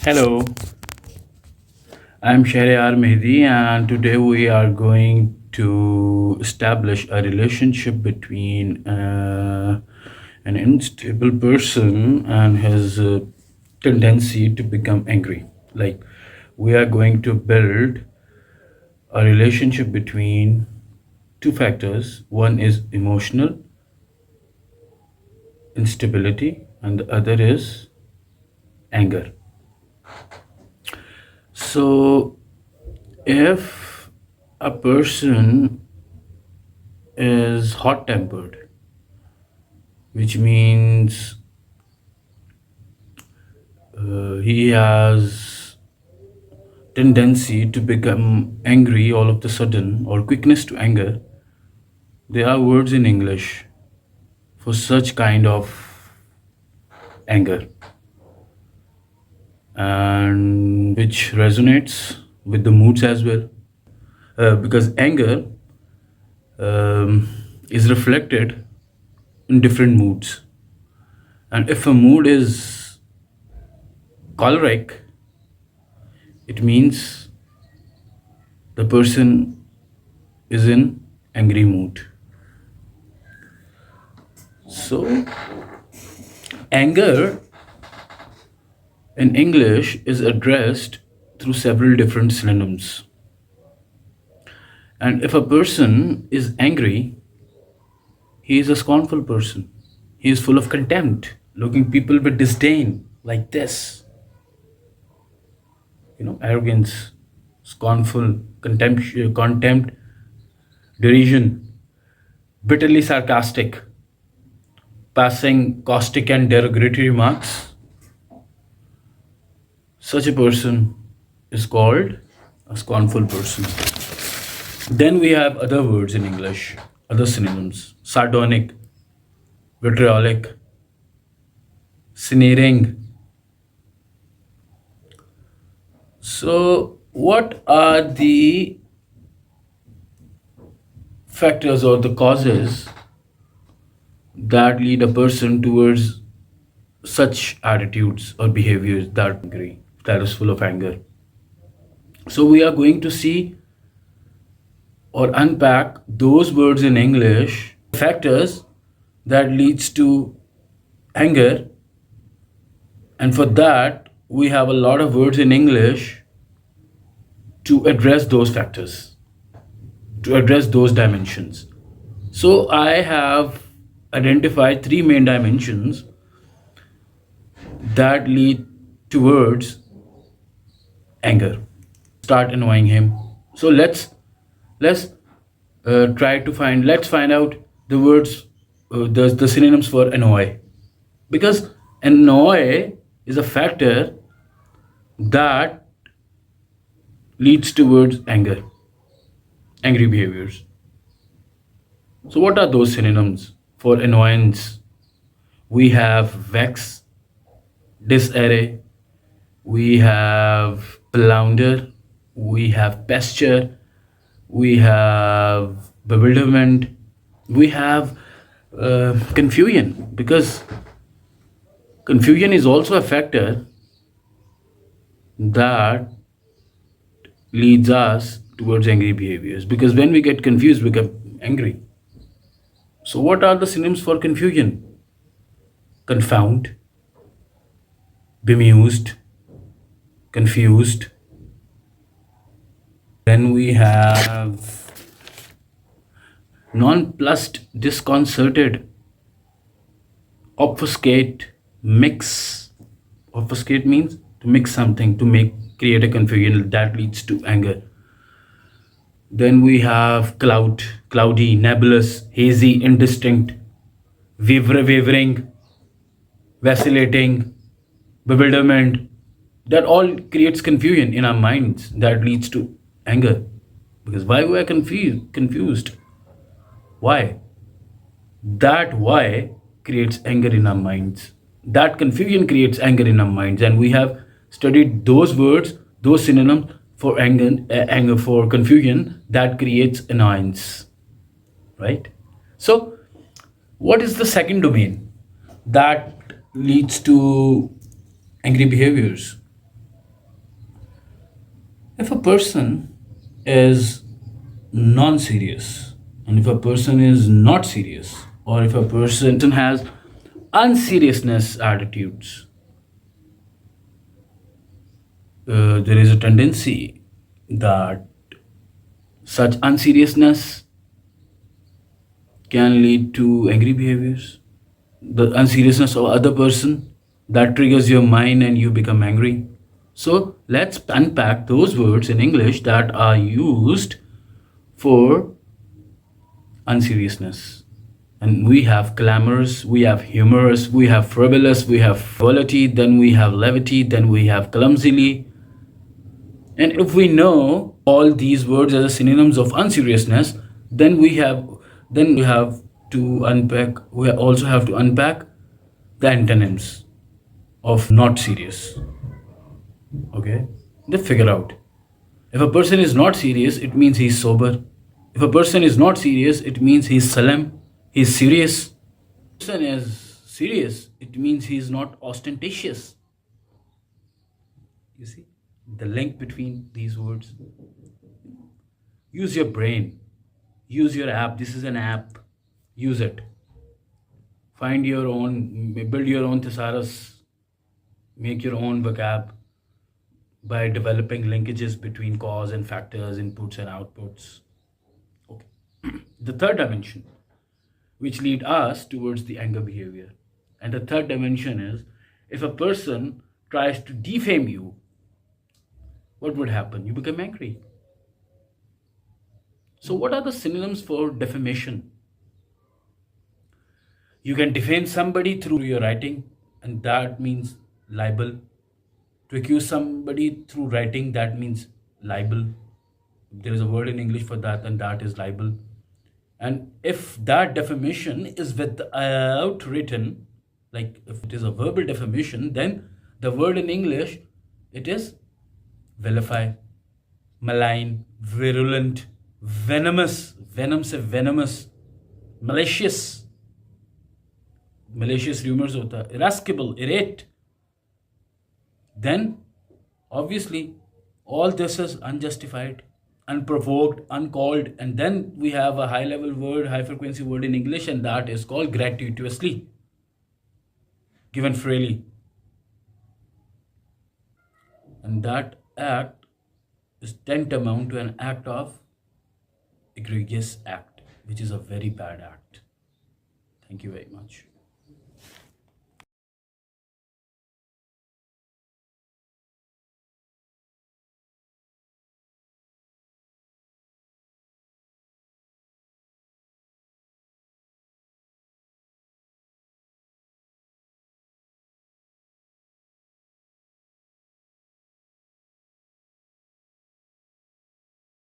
Hello, I'm Shahryar Mehdi, and today we are going to establish a relationship between an unstable person and his tendency to become angry. Like, we are going to build a relationship between two factors. One is emotional instability, and the other is anger. So, if a person is hot tempered, which means he has tendency to become angry all of the sudden or quickness to anger, there are words in English for such kind of anger and which resonates with the moods as well, because anger is reflected in different moods, and if a mood is choleric, it means the person is in angry mood. So anger in English is addressed through several different synonyms. And if a person is angry, he is a scornful person. He is full of contempt, looking people with disdain, like this. Arrogance, scornful, contempt, derision, bitterly sarcastic, passing caustic and derogatory remarks. Such a person is called a scornful person. Then we have other words in English, other synonyms: sardonic, vitriolic, sneering. So, what are the factors or the causes that lead a person towards such attitudes or behaviors that angry, that is full of anger? So, we are going to see or unpack those words in English, factors that leads to anger, and for that we have a lot of words in English to address those factors, to address those dimensions. So I have identified three main dimensions that lead towards anger. Start annoying him. So let's find out the words, the synonyms for annoy, because annoy is a factor that leads towards anger, angry behaviors. So what are those synonyms for annoyance? We have vex, disarray, we have blunder, we have pesture, we have bewilderment, we have confusion, because confusion is also a factor that leads us towards angry behaviors, because when we get confused we get angry. So what are the synonyms for confusion? Confound, bemused, confused. Then we have nonplussed, disconcerted, obfuscate, mix. Obfuscate means to mix something, to create a confusion that leads to anger. Then we have cloudy, nebulous, hazy, indistinct, wavering, vacillating, bewilderment. That all creates confusion in our minds that leads to anger. Because why we are confused? Why? That why creates anger in our minds. That confusion creates anger in our minds, and we have studied those words, those synonyms for anger for confusion that creates annoyance, right? So, what is the second domain that leads to angry behaviors? If a person is non-serious, and if a person is not serious, or if a person has unseriousness attitudes, there is a tendency that such unseriousness can lead to angry behaviors. The unseriousness of other person that triggers your mind and you become angry. So let's unpack those words in English that are used for unseriousness. And we have clamorous, we have humorous, we have frivolous, we have frivolity, then we have levity, then we have clumsily. And if we know all these words as synonyms of unseriousness, then we have to unpack, we also have to unpack the antonyms of not serious. Okay? They figure out. If a person is not serious, it means he's sober. If a person is not serious, it means he's solemn, he's serious. If a person is serious, it means he's not ostentatious. You see the link between these words? Use your brain. Use your app. This is an app. Use it. Find your own, build your own thesaurus, make your own vocab by developing linkages between cause and factors, inputs and outputs. Okay. The third dimension, which lead us towards the anger behavior. And the third dimension is, if a person tries to defame you, what would happen? You become angry. So what are the synonyms for defamation? You can defame somebody through your writing, and that means libel. To accuse somebody through writing, that means libel. There is a word in English for that, and that is libel. And if that defamation is without written, like if it is a verbal defamation, then the word in English, it is vilify, malign, virulent, venomous, venom से venomous, malicious, malicious rumors होता है, irascible, irate. Then obviously all this is unjustified, unprovoked, uncalled, and then we have a high level word, high frequency word in English, and that is called gratuitously, given freely. And that act is tantamount to an act of egregious act, which is a very bad act. Thank you very much.